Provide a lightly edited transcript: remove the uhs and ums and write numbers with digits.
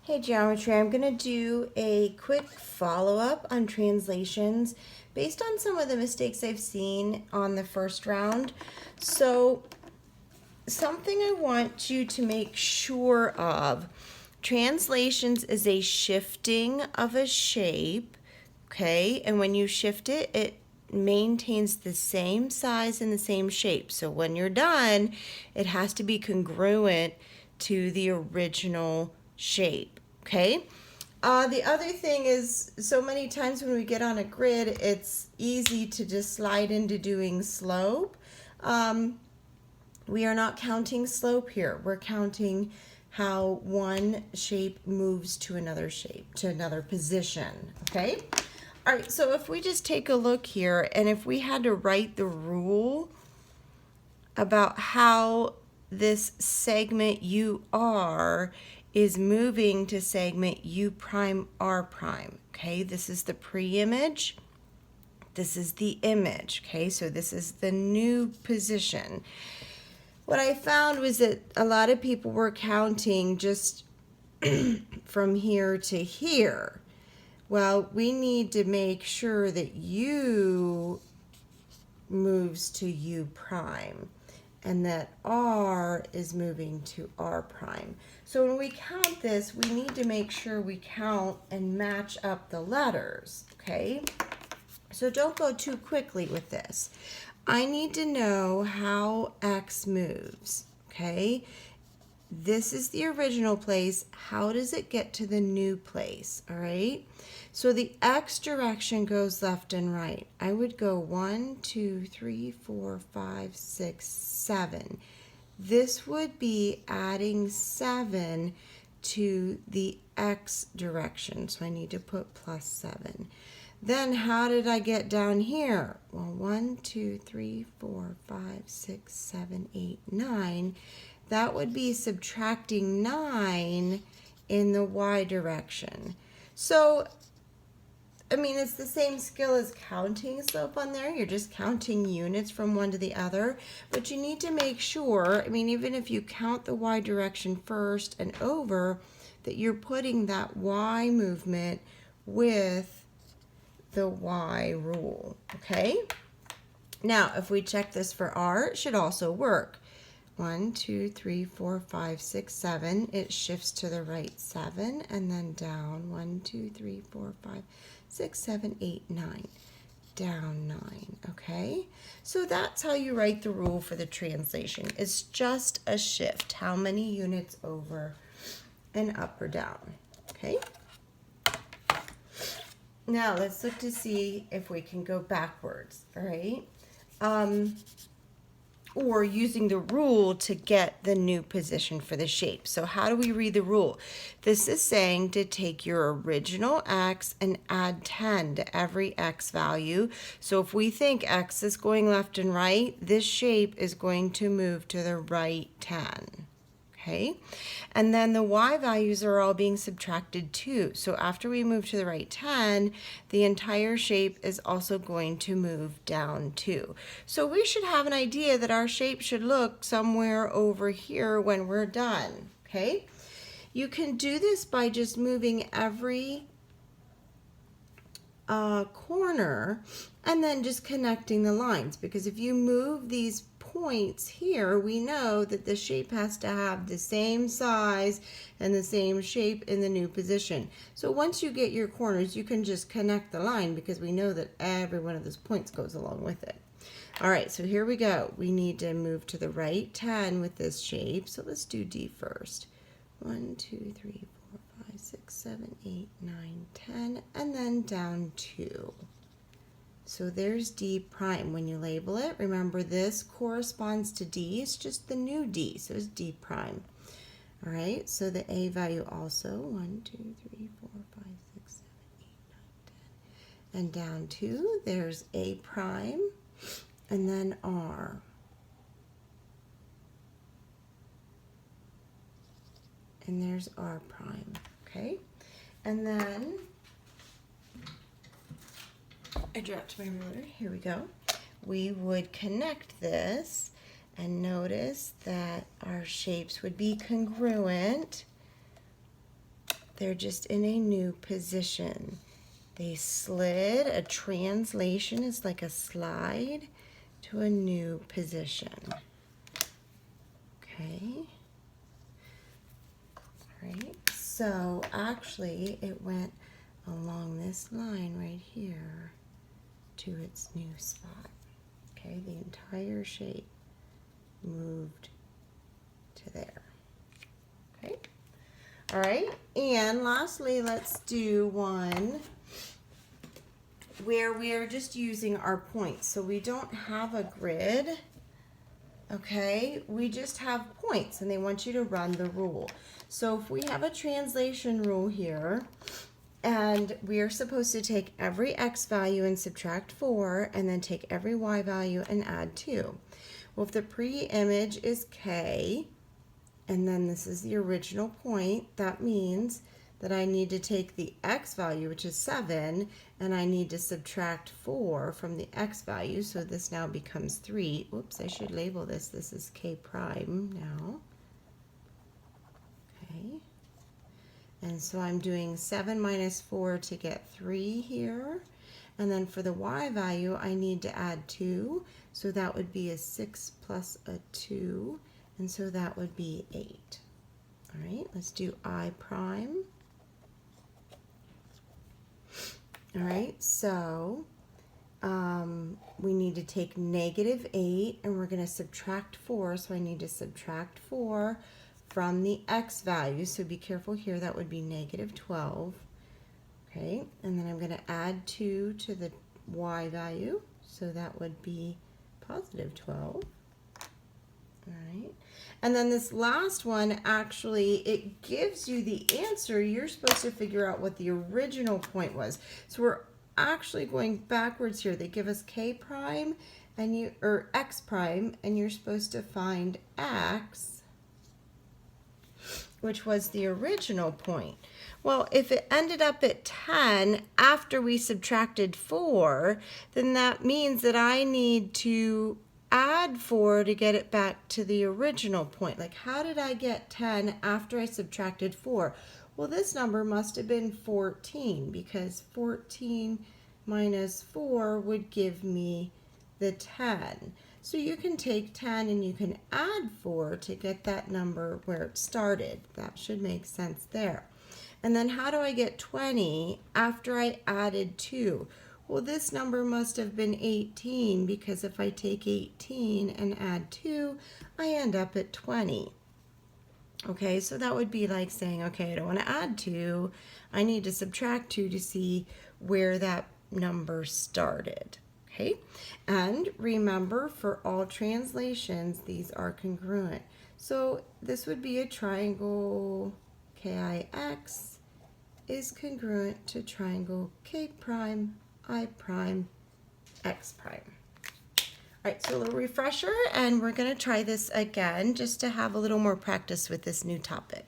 Hey Geometry, I'm going to do a quick follow-up on translations based on some of the mistakes I've seen on the first round. So something I want you to make sure of, translations is a shifting of a shape, okay? And when you shift it, it maintains the same size and the same shape. So when you're done, it has to be congruent to the original shape, okay? The other thing is, so many times when we get on a grid, it's easy to just slide into doing slope. We are not counting slope here. We're counting how one shape moves to another shape, to another position, okay? All right, so if we just take a look here, and if we had to write the rule about how this segment UR is moving to segment U prime R prime, okay? This is the pre-image. This is the image, okay? So this is the new position. What I found was that a lot of people were counting just from here to here. Well, we need to make sure that U moves to U prime and that R is moving to R prime. So when we count this, we need to make sure we count and match up the letters, okay? So don't go too quickly with this. I need to know how X moves, okay? This is the original place. How does it get to the new place, all right? So the X direction goes left and right. I would go 1, 2, 3, 4, 5, 6, 7. This would be adding 7 to the X direction. So I need to put plus 7. Then how did I get down here? Well, 1, 2, 3, 4, 5, 6, 7, 8, 9. That would be subtracting 9 in the Y direction. So, I mean, it's the same skill as counting slope on there. You're just counting units from one to the other. But you need to make sure, I mean, even if you count the Y direction first and over, that you're putting that Y movement with the Y rule, okay? Now, if we check this for R, it should also work. 1, 2, 3, 4, 5, 6, 7. It shifts to the right 7 and then down 1, 2, 3, 4, 5, 6, 7, 8, 9. Down 9, okay? So that's how you write the rule for the translation. It's just a shift. How many units over and up or down, okay? Now let's look to see if we can go backwards, all right? Or using the rule to get the new position for the shape. So how do we read the rule? This is saying to take your original X and add 10 to every X value. So if we think X is going left and right, this shape is going to move to the right 10. Okay, and then the Y values are all being subtracted too. So after we move to the right 10, the entire shape is also going to move down too. So we should have an idea that our shape should look somewhere over here when we're done, okay? You can do this by just moving every corner and then just connecting the lines, because if you move these points here, we know that the shape has to have the same size and the same shape in the new position. So once you get your corners, you can just connect the line because we know that every one of those points goes along with it. All right, so here we go. We need to move to the right 10 with this shape. So let's do D first. 1, 2, 3, 4, 5, 6, 7, 8, 9, 10, and then down 2. So there's D prime. When you label it, remember this corresponds to D. It's just the new D, so it's D prime. All right, so the A value also, 1, 2, 3, 4, 5, 6, 7, 8, 9, 10. And down 2, there's A prime, and then R. And there's R prime, okay? And then I dropped my ruler. Here we go. We would connect this and notice that our shapes would be congruent They're just in a new position. They slid. A translation is like a slide to a new position. Okay. All right. So actually it went along this line right here to its new spot. Okay, the entire shape moved to there. Okay. All right, and lastly, let's do one where we're just using our points. So we don't have a grid, okay? We just have points, and they want you to run the rule. So if we have a translation rule here, and we are supposed to take every x value and subtract 4, and then take every y value and add 2. Well, if the pre-image is k, and then this is the original point, that means that I need to take the x value, which is 7, and I need to subtract 4 from the x value, so this now becomes 3. Oops, I should label this. This is k prime now. Okay. And so I'm doing 7 minus 4 to get 3 here. And then for the y value, I need to add 2. So that would be a 6 plus a 2. And so that would be 8. All right, let's do I prime. All right, so we need to take negative 8, and we're going to subtract 4. So I need to subtract 4 from the x value, so be careful here, that would be negative 12. Okay, and then I'm going to add 2 to the y value, so that would be positive 12. All right, and then this last one, actually, it gives you the answer. You're supposed to figure out what the original point was. So we're actually going backwards here. They give us k prime and x prime, and you're supposed to find x, which was the original point. Well, if it ended up at 10 after we subtracted 4, then that means that I need to add 4 to get it back to the original point. Like, how did I get 10 after I subtracted 4? Well, this number must have been 14, because 14 minus 4 would give me the 10. So you can take 10 and you can add 4 to get that number where it started. That should make sense there. And then how do I get 20 after I added 2? Well, this number must have been 18, because if I take 18 and add 2, I end up at 20. Okay, so that would be like saying, okay, I don't want to add 2. I need to subtract 2 to see where that number started. Okay, and remember, for all translations, these are congruent. So this would be a triangle KIX is congruent to triangle K prime, I prime, X prime. All right, so a little refresher, and we're going to try this again just to have a little more practice with this new topic.